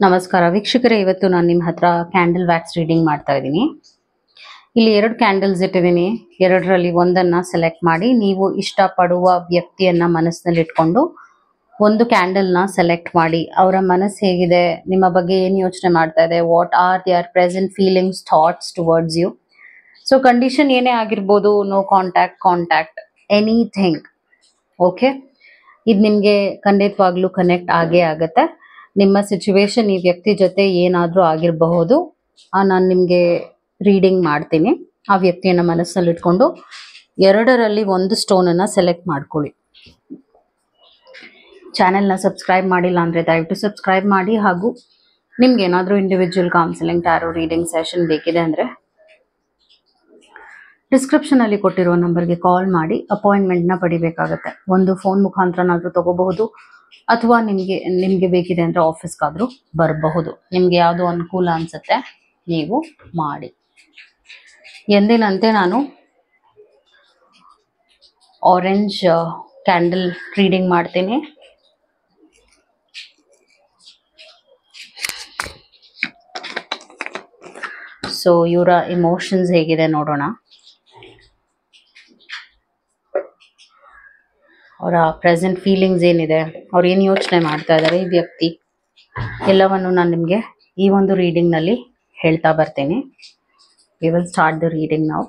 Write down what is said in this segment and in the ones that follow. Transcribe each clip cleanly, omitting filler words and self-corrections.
ನಮಸ್ಕಾರ ವೀಕ್ಷಕರೇ, ಇವತ್ತು ನಾನು ನಿಮ್ಮ ಹತ್ರ ಕ್ಯಾಂಡಲ್ ವ್ಯಾಕ್ಸ್ ರೀಡಿಂಗ್ ಮಾಡ್ತಾ ಇದ್ದೀನಿ. ಇಲ್ಲಿ 2 ಕ್ಯಾಂಡಲ್ಸ್ ಇಟ್ಟಿದ್ದೀನಿ. ಎರಡರಲ್ಲಿ ಒಂದನ್ನು ಸೆಲೆಕ್ಟ್ ಮಾಡಿ ನೀವು ಇಷ್ಟಪಡುವ ವ್ಯಕ್ತಿಯನ್ನ ಮನಸ್ಸಿನಲ್ಲಿ ಇಟ್ಕೊಂಡು ಒಂದು ಕ್ಯಾಂಡಲ್ನ ಸೆಲೆಕ್ಟ್ ಮಾಡಿ. ಅವರ ಮನಸ್ಸು ಹೇಗಿದೆ, ನಿಮ್ಮ ಬಗ್ಗೆ ಏನು ಯೋಚನೆ ಮಾಡ್ತಾ ಇದೆ, what are their present feelings, thoughts towards you. So condition ಏನೇ ಆಗಿರ್ಬೋದು, ನೋ ಕಾಂಟ್ಯಾಕ್ಟ್ ಎನಿಥಿಂಗ್. ಓಕೆ, ಇದು ನಿಮಗೆ ಖಂಡಿತವಾಗ್ಲೂ ಕನೆಕ್ಟ್ ಆಗೇ ಆಗುತ್ತೆ. ನಿಮ್ಮ ಸಿಚುವೇಶನ್ ಈ ವ್ಯಕ್ತಿ ಜೊತೆ ಏನಾದರೂ ಆಗಿರಬಹುದು. ನಾನು ನಿಮಗೆ ರೀಡಿಂಗ್ ಮಾಡ್ತೀನಿ. ಆ ವ್ಯಕ್ತಿಯನ್ನು ಮನಸ್ಸಲ್ಲಿ ಇಟ್ಕೊಂಡು ಎರಡರಲ್ಲಿ ಒಂದು ಸ್ಟೋನನ್ನು ಸೆಲೆಕ್ಟ್ ಮಾಡ್ಕೊಳ್ಳಿ. ಚಾನೆಲ್ನ ಸಬ್ಸ್ಕ್ರೈಬ್ ಮಾಡಿಲ್ಲ ಅಂದರೆ ದಯವಿಟ್ಟು ಸಬ್ಸ್ಕ್ರೈಬ್ ಮಾಡಿ. ಹಾಗೂ ನಿಮ್ಗೆ ಏನಾದರೂ individual counselling, tarot reading session ಬೇಕಿದೆ ಅಂದರೆ ಡಿಸ್ಕ್ರಿಪ್ಷನಲ್ಲಿ ಕೊಟ್ಟಿರುವ ನಂಬರ್ಗೆ ಕಾಲ್ ಮಾಡಿ ಅಪಾಯಿಂಟ್ಮೆಂಟ್ನ ಪಡಿಬೇಕಾಗತ್ತೆ. ಒಂದು ಫೋನ್ ಮುಖಾಂತರನಾದರೂ ತಗೋಬಹುದು, ಅಥವಾ ನಿಮಗೆ ಬೇಕಿದೆ ಅಂದರೆ ಆಫೀಸ್ಗಾದರೂ ಬರಬಹುದು. ನಿಮಗೆ ಯಾವುದು ಅನುಕೂಲ ಅನಿಸುತ್ತೆ ನೀವು ಮಾಡಿ. ಎಂದಿನಂತೆ ನಾನು ಆರೆಂಜ್ ಕ್ಯಾಂಡಲ್ ರೀಡಿಂಗ್ ಮಾಡ್ತೀನಿ. ಸೊ ಇವರ ಇಮೋಷನ್ಸ್ ಹೇಗಿದೆ ನೋಡೋಣ. ಅವರ ಪ್ರೆಸೆಂಟ್ ಫೀಲಿಂಗ್ಸ್ ಏನಿದೆ, ಅವ್ರು ಏನು ಯೋಚನೆ ಮಾಡ್ತಾ ಇದ್ದಾರೆ ಈ ವ್ಯಕ್ತಿ, ಎಲ್ಲವನ್ನು ನಾನು ನಿಮಗೆ ಈ ಒಂದು ರೀಡಿಂಗ್ನಲ್ಲಿ ಹೇಳ್ತಾ ಬರ್ತೀನಿ. We will start the reading ನಾವು.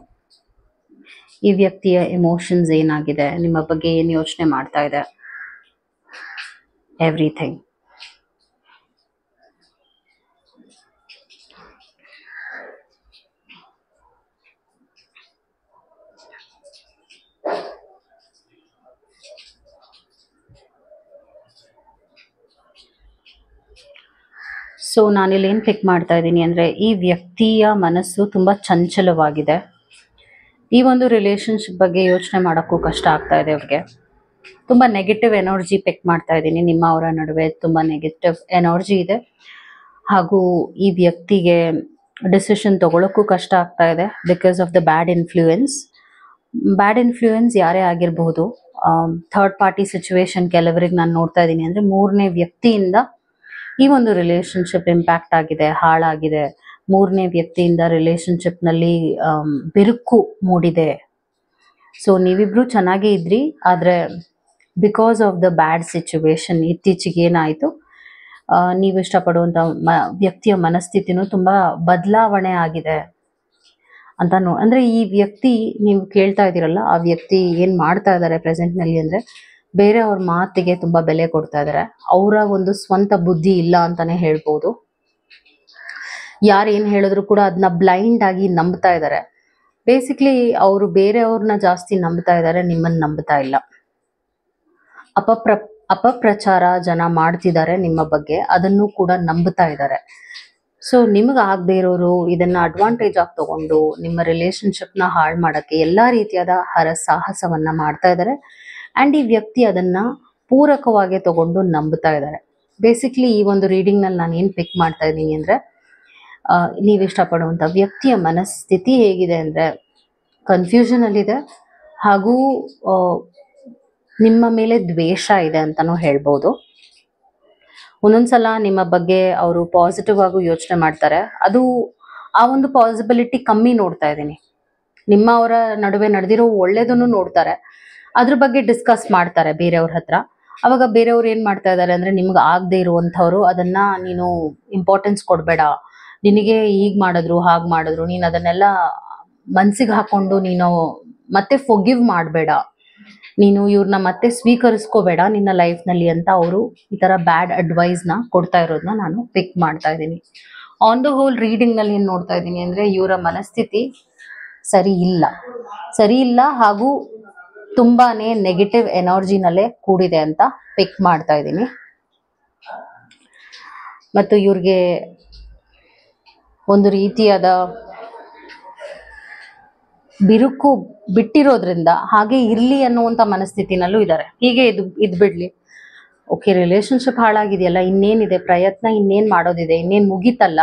ಈ ವ್ಯಕ್ತಿಯ ಎಮೋಷನ್ಸ್ ಏನಾಗಿದೆ, ನಿಮ್ಮ ಬಗ್ಗೆ ಏನು ಯೋಚನೆ ಮಾಡ್ತಾ ಇದೆ, ಎವ್ರಿಥಿಂಗ್. ಸೊ ನಾನಿಲ್ಲಿ ಏನು ಪಿಕ್ ಮಾಡ್ತಾ ಇದ್ದೀನಿ ಅಂದರೆ, ಈ ವ್ಯಕ್ತಿಯ ಮನಸ್ಸು ತುಂಬ ಚಂಚಲವಾಗಿದೆ. ಈ ಒಂದು ರಿಲೇಶನ್ಶಿಪ್ ಬಗ್ಗೆ ಯೋಚನೆ ಮಾಡೋಕ್ಕೂ ಕಷ್ಟ ಆಗ್ತಾ ಇದೆ ಅವ್ರಿಗೆ. ತುಂಬ ನೆಗೆಟಿವ್ ಎನರ್ಜಿ ಪಿಕ್ ಮಾಡ್ತಾ ಇದ್ದೀನಿ. ನಿಮ್ಮ ಅವರ ನಡುವೆ ತುಂಬ ನೆಗೆಟಿವ್ ಎನರ್ಜಿ ಇದೆ. ಹಾಗೂ ಈ ವ್ಯಕ್ತಿಗೆ ಡಿಸಿಷನ್ ತಗೊಳ್ಳೋಕ್ಕೂ ಕಷ್ಟ ಆಗ್ತಾ ಇದೆ because of the bad influence. Bad influence ಯಾರೇ ಆಗಿರಬಹುದು. ಥರ್ಡ್ ಪಾರ್ಟಿ ಸಿಚುವೇಶನ್ ಕೆಲವರಿಗೆ ನಾನು ನೋಡ್ತಾ ಇದ್ದೀನಿ ಅಂದರೆ, ಮೂರನೇ ವ್ಯಕ್ತಿಯಿಂದ ಈ ಒಂದು ರಿಲೇಶನ್ಶಿಪ್ ಇಂಪ್ಯಾಕ್ಟ್ ಆಗಿದೆ, ಹಾಳಾಗಿದೆ. ಮೂರನೇ ವ್ಯಕ್ತಿಯಿಂದ ರಿಲೇಶನ್ಶಿಪ್ನಲ್ಲಿ ಬಿರುಕು ಮೂಡಿದೆ. ಸೊ ನೀವಿಬ್ರು ಚೆನ್ನಾಗೇ ಇದ್ರಿ, ಆದರೆ because of the bad situation ಇತ್ತೀಚೆಗೆ ಏನಾಯಿತು, ನೀವು ಇಷ್ಟಪಡುವಂಥ ವ್ಯಕ್ತಿಯ ಮನಸ್ಥಿತಿನೂ ತುಂಬ ಬದಲಾವಣೆ ಆಗಿದೆ ಅಂತ ಅಂದರೆ ಈ ವ್ಯಕ್ತಿ, ನೀವು ಕೇಳ್ತಾ ಇದ್ದೀರಲ್ಲ, ಆ ವ್ಯಕ್ತಿ ಏನು ಮಾಡ್ತಾ ಇದ್ದಾರೆ ಪ್ರೆಸೆಂಟ್ನಲ್ಲಿ ಅಂದರೆ, ಬೇರೆಯವ್ರ ಮಾತಿಗೆ ತುಂಬ ಬೆಲೆ ಕೊಡ್ತಾ ಇದ್ದಾರೆ. ಅವರ ಒಂದು ಸ್ವಂತ ಬುದ್ಧಿ ಇಲ್ಲ ಅಂತಾನೆ ಹೇಳ್ಬೋದು. ಯಾರು ಏನು ಹೇಳಿದ್ರು ಕೂಡ ಅದನ್ನ ಬ್ಲೈಂಡ್ ಆಗಿ ನಂಬ್ತಾ ಇದ್ದಾರೆ. ಬೇಸಿಕ್ಲಿ ಅವರು ಬೇರೆಯವ್ರನ್ನ ಜಾಸ್ತಿ ನಂಬ್ತಾ ಇದ್ದಾರೆ, ನಿಮ್ಮನ್ನು ನಂಬ್ತಾ ಇಲ್ಲ. ಅಪಪ್ರಚಾರ ಜನ ಮಾಡ್ತಿದ್ದಾರೆ ನಿಮ್ಮ ಬಗ್ಗೆ, ಅದನ್ನು ಕೂಡ ನಂಬ್ತಾ ಇದ್ದಾರೆ. ಸೊ ನಿಮಗೆ ಆಗದೆ ಇರೋರು ಇದನ್ನ ಅಡ್ವಾಂಟೇಜ್ ಆಗಿ ತಗೊಂಡು ನಿಮ್ಮ ರಿಲೇಶನ್ಶಿಪ್ನ ಹಾಳು ಮಾಡೋಕ್ಕೆ ಎಲ್ಲ ರೀತಿಯಾದ ಹರಸಾಹಸವನ್ನ ಮಾಡ್ತಾ ಇದ್ದಾರೆ. ಆ್ಯಂಡ್ ಈ ವ್ಯಕ್ತಿ ಅದನ್ನ ಪೂರಕವಾಗಿ ತಗೊಂಡು ನಂಬ್ತಾ ಇದ್ದಾರೆ. ಬೇಸಿಕ್ಲಿ ಈ ಒಂದು ರೀಡಿಂಗ್ನಲ್ಲಿ ನಾನು ಏನು ಪಿಕ್ ಮಾಡ್ತಾ ಇದ್ದೀನಿ ಅಂದರೆ, ನೀವು ಇಷ್ಟಪಡುವಂಥ ವ್ಯಕ್ತಿಯ ಮನಸ್ಥಿತಿ ಹೇಗಿದೆ ಅಂದರೆ, ಕನ್ಫ್ಯೂಷನಲ್ಲಿದೆ. ಹಾಗೂ ನಿಮ್ಮ ಮೇಲೆ ದ್ವೇಷ ಇದೆ ಅಂತಲೂ ಹೇಳ್ಬೋದು. ಒಂದೊಂದ್ಸಲ ನಿಮ್ಮ ಬಗ್ಗೆ ಅವರು ಪಾಸಿಟಿವ್ ಆಗೂ ಯೋಚನೆ ಮಾಡ್ತಾರೆ. ಅದು ಆ ಒಂದು ಪಾಸಿಬಿಲಿಟಿ ಕಮ್ಮಿ ನೋಡ್ತಾ ಇದ್ದೀನಿ. ನಿಮ್ಮ ಅವರ ನಡುವೆ ನಡೆದಿರೋ ಒಳ್ಳೇದನ್ನು ನೋಡ್ತಾರೆ, ಅದ್ರ ಬಗ್ಗೆ ಡಿಸ್ಕಸ್ ಮಾಡ್ತಾರೆ ಬೇರೆಯವ್ರ ಹತ್ರ. ಅವಾಗ ಬೇರೆಯವ್ರು ಏನು ಮಾಡ್ತಾ ಇದ್ದಾರೆ ಅಂದರೆ, ನಿಮ್ಗೆ ಆಗದೆ ಇರುವಂಥವ್ರು ಅದನ್ನ ನೀನು ಇಂಪಾರ್ಟೆನ್ಸ್ ಕೊಡಬೇಡ, ನಿನಗೆ ಈಗ ಮಾಡಿದ್ರು ಹಾಗೆ ಮಾಡಿದ್ರು, ನೀನು ಅದನ್ನೆಲ್ಲ ಮನ್ಸಿಗೆ ಹಾಕೊಂಡು ನೀನು ಮತ್ತೆ ಫೊಗಿವ್ ಮಾಡಬೇಡ, ನೀನು ಇವ್ರನ್ನ ಮತ್ತೆ ಸ್ವೀಕರಿಸ್ಕೋಬೇಡ ನಿನ್ನ ಲೈಫ್ನಲ್ಲಿ ಅಂತ ಅವರು ಈ ಥರ ಬ್ಯಾಡ್ ಅಡ್ವೈಸ್ನ ಕೊಡ್ತಾ ಇರೋದನ್ನ ನಾನು ಪಿಕ್ ಮಾಡ್ತಾ ಇದ್ದೀನಿ. ಆನ್ ದ ಹೋಲ್ ರೀಡಿಂಗ್ನಲ್ಲಿ ಏನು ನೋಡ್ತಾ ಇದ್ದೀನಿ ಅಂದರೆ, ಇವರ ಮನಸ್ಥಿತಿ ಸರಿ ಇಲ್ಲ ಹಾಗೂ ತುಂಬಾನೇ ನೆಗೆಟಿವ್ ಎನರ್ಜಿನಲ್ಲೇ ಕೂಡಿದೆ ಅಂತ ಪಿಕ್ ಮಾಡ್ತಾ ಇದ್ದೀನಿ. ಮತ್ತು ಇವ್ರಿಗೆ ಒಂದು ರೀತಿಯಾದ ಬಿರುಕು ಬಿಟ್ಟಿರೋದ್ರಿಂದ ಹಾಗೆ ಇರ್ಲಿ ಅನ್ನುವಂಥ ಮನಸ್ಥಿತಿನಲ್ಲೂ ಇದ್ದಾರೆ. ಹೀಗೆ ಇದು ಬಿಡ್ಲಿ, ಓಕೆ ರಿಲೇಶನ್ಶಿಪ್ ಹಾಳಾಗಿದೆಯಲ್ಲ, ಇನ್ನೇನಿದೆ ಪ್ರಯತ್ನ, ಇನ್ನೇನು ಮಾಡೋದಿದೆ, ಇನ್ನೇನು ಮುಗೀತಲ್ಲ.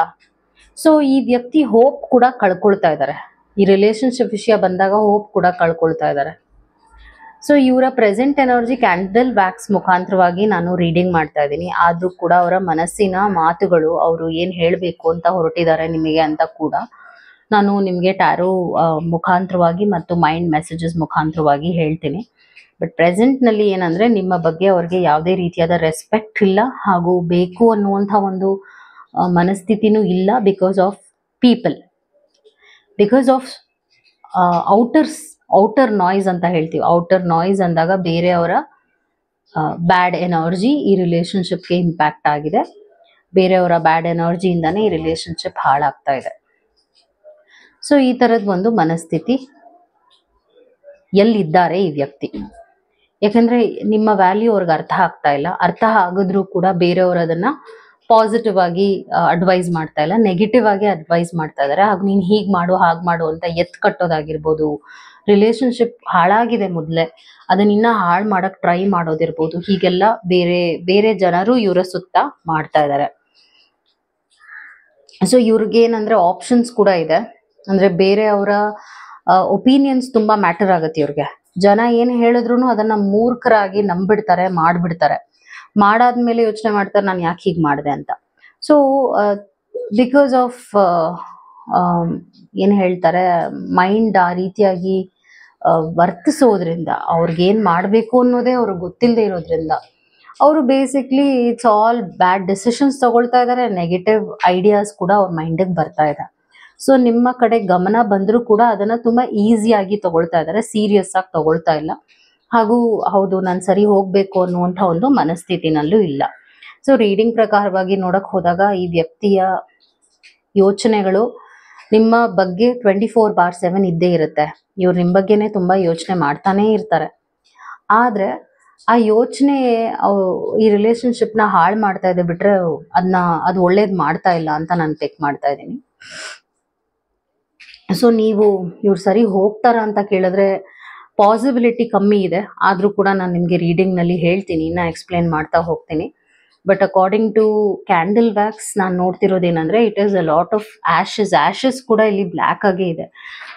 ಸೊ ಈ ವ್ಯಕ್ತಿ ಹೋಪ್ ಕೂಡ ಕಳ್ಕೊಳ್ತಾ ಇದ್ದಾರೆ. ಈ ರಿಲೇಶನ್ಶಿಪ್ ವಿಷಯ ಬಂದಾಗ ಹೋಪ್ ಕೂಡ ಕಳ್ಕೊಳ್ತಾ ಇದ್ದಾರೆ. ಸೊ ಇವರ ಪ್ರೆಸೆಂಟ್ ಎನರ್ಜಿ ಕ್ಯಾಂಡಲ್ ವ್ಯಾಕ್ಸ್ ಮುಖಾಂತರವಾಗಿ ನಾನು ರೀಡಿಂಗ್ ಮಾಡ್ತಾ ಇದ್ದೀನಿ. ಆದ್ರೂ ಕೂಡ ಅವರ ಮನಸ್ಸಿನ ಮಾತುಗಳು, ಅವರು ಏನ್ ಹೇಳ್ಬೇಕು ಅಂತ ಹೊರಟಿದ್ದಾರೆ ನಿಮಗೆ ಅಂತ ಕೂಡ ನಾನು ನಿಮಗೆ ಟ್ಯಾರೋ ಮುಖಾಂತರವಾಗಿ ಮತ್ತು ಮೈಂಡ್ ಮೆಸೇಜಸ್ ಮುಖಾಂತರವಾಗಿ ಹೇಳ್ತೀನಿ. ಬಟ್ ಪ್ರೆಸೆಂಟ್ ನಲ್ಲಿ ಏನಂದ್ರೆ ನಿಮ್ಮ ಬಗ್ಗೆ ಅವ್ರಿಗೆ ಯಾವುದೇ ರೀತಿಯಾದ ರೆಸ್ಪೆಕ್ಟ್ ಇಲ್ಲ, ಹಾಗೂ ಬೇಕು ಅನ್ನುವಂಥ ಒಂದು ಮನಸ್ಥಿತಿನೂ ಇಲ್ಲ. Because of people, because of outer noise ಅಂತ ಹೇಳ್ತೀವಿ. ಔಟರ್ ನಾಯ್ಸ್ ಅಂದಾಗ ಬೇರೆಯವರ ಬ್ಯಾಡ್ ಎನರ್ಜಿ ಈ ರಿಲೇಶನ್ಶಿಪ್ಗೆ ಇಂಪ್ಯಾಕ್ಟ್ ಆಗಿದೆ. ಬೇರೆಯವರ ಬ್ಯಾಡ್ ಎನರ್ಜಿಯಿಂದಾನೇ ಈ ರಿಲೇಶನ್ಶಿಪ್ ಹಾಳಾಗ್ತಾ ಇದೆ. ಸೊ ಈ ತರದ ಒಂದು ಮನಸ್ಥಿತಿ ಎಲ್ಲಿದ್ದಾರೆ ಈ ವ್ಯಕ್ತಿ. ಯಾಕಂದ್ರೆ ನಿಮ್ಮ ವ್ಯಾಲ್ಯೂ ಅವ್ರಿಗೆ ಅರ್ಥ ಆಗ್ತಾ ಇಲ್ಲ. ಅರ್ಥ ಆಗಿದ್ರೂ ಕೂಡ ಬೇರೆಯವರು ಅದನ್ನ ಪಾಸಿಟಿವ್ ಆಗಿ ಅಡ್ವೈಸ್ ಮಾಡ್ತಾ ಇಲ್ಲ, ನೆಗೆಟಿವ್ ಆಗಿ ಅಡ್ವೈಸ್ ಮಾಡ್ತಾ ಇದಾರೆ. ಹಾಗೆ ನೀನ್ ಹೀಗ್ ಮಾಡು ಹಾಗ್ ಮಾಡು ಅಂತ ಎತ್ ಕಟ್ಟೋದಾಗಿರ್ಬೋದು, ರಿಲೇಶನ್ಶಿಪ್ ಹಾಳಾಗಿದೆ ಮೊದ್ಲೇ ಅದನ್ನ ಇನ್ನ ಹಾಳು ಮಾಡಕ್ ಟ್ರೈ ಮಾಡೋದಿರ್ಬೋದು. ಹೀಗೆಲ್ಲ ಬೇರೆ ಬೇರೆ ಜನರು ಇವರ ಸುತ್ತ ಮಾಡ್ತಾ ಇದಾರೆ. ಸೊ ಇವ್ರಿಗೆ ಏನಂದ್ರೆ ಆಪ್ಷನ್ಸ್ ಕೂಡ ಇದೆ. ಅಂದ್ರೆ ಬೇರೆಯವರ ಒಪಿನಿಯನ್ಸ್ ತುಂಬಾ ಮ್ಯಾಟರ್ ಆಗುತ್ತೆ ಇವ್ರಿಗೆ. ಜನ ಏನ್ ಹೇಳಿದ್ರು ಅದನ್ನ ಮೂರ್ಖರಾಗಿ ನಂಬಿಡ್ತಾರೆ, ಮಾಡ್ಬಿಡ್ತಾರೆ. ಮಾಡಾದ್ಮೇಲೆ ಯೋಚನೆ ಮಾಡ್ತಾರೆ ನಾನು ಯಾಕೆ ಹೀಗೆ ಮಾಡಿದೆ ಅಂತ. ಸೊ ಬಿಕಾಸ್ ಆಫ್ ಏನ್ ಹೇಳ್ತಾರೆ, ಮೈಂಡ್ ಆ ರೀತಿಯಾಗಿ ವರ್ತಿಸೋದ್ರಿಂದ, ಅವ್ರಿಗೇನ್ ಮಾಡ್ಬೇಕು ಅನ್ನೋದೇ ಅವ್ರಿಗೆ ಗೊತ್ತಿಲ್ಲದೆ ಇರೋದ್ರಿಂದ ಅವರು basically it's all bad decisions ತಗೊಳ್ತಾ ಇದ್ದಾರೆ. ನೆಗೆಟಿವ್ ಐಡಿಯಾಸ್ ಕೂಡ ಅವ್ರ ಮೈಂಡಿಗೆ ಬರ್ತಾ ಇದೆ. ಸೊ ನಿಮ್ಮ ಕಡೆ ಗಮನ ಬಂದರೂ ಕೂಡ ಅದನ್ನ ತುಂಬಾ ಈಸಿಯಾಗಿ ತಗೊಳ್ತಾ ಇದ್ದಾರೆ, ಸೀರಿಯಸ್ ಆಗಿ ತಗೊಳ್ತಾ ಇಲ್ಲ. ಹಾಗೂ ಹೌದು ನಾನು ಸರಿ ಹೋಗ್ಬೇಕು ಅನ್ನುವಂಥ ಒಂದು ಮನಸ್ಥಿತಿನಲ್ಲೂ ಇಲ್ಲ. ಸೊ ರೀಡಿಂಗ್ ಪ್ರಕಾರವಾಗಿ ನೋಡಕ್ ಹೋದಾಗ ಈ ವ್ಯಕ್ತಿಯ ಯೋಚನೆಗಳು ನಿಮ್ಮ ಬಗ್ಗೆ 24/7 ಇದ್ದೇ ಇರುತ್ತೆ. ಇವ್ರು ನಿಮ್ಮ ಬಗ್ಗೆನೇ ತುಂಬಾ ಯೋಚನೆ ಮಾಡ್ತಾನೆ ಇರ್ತಾರೆ. ಆದ್ರೆ ಆ ಯೋಚನೆ ಈ ರಿಲೇಶನ್ಶಿಪ್ನ ಹಾಳು ಮಾಡ್ತಾ ಇದೆ ಬಿಟ್ರೆ ಅದು ಒಳ್ಳೇದ್ ಮಾಡ್ತಾ ಇಲ್ಲ ಅಂತ ನಾನು ಚೆಕ್ ಮಾಡ್ತಾ ಇದ್ದೀನಿ. ಸೊ ನೀವು ಇವ್ರು ಸರಿ ಹೋಗ್ತಾರ ಅಂತ ಕೇಳಿದ್ರೆ ಪಾಸಿಬಿಲಿಟಿ ಕಮ್ಮಿ ಇದೆ. ಆದ್ರೂ ಕೂಡ ನಾನು ನಿಮ್ಗೆ ರೀಡಿಂಗ್ ನಲ್ಲಿ ಹೇಳ್ತೀನಿ, ಇನ್ನ ಎಕ್ಸ್ಪ್ಲೇನ್ ಮಾಡ್ತಾ ಹೋಗ್ತೀನಿ. But according to candle wax ನಾನು ನೋಡ್ತಿರೋದೇನಂದ್ರೆ it is a lot of ashes ಕೂಡ ಇಲ್ಲಿ ಬ್ಲ್ಯಾಕ್ ಆಗೇ ಇದೆ.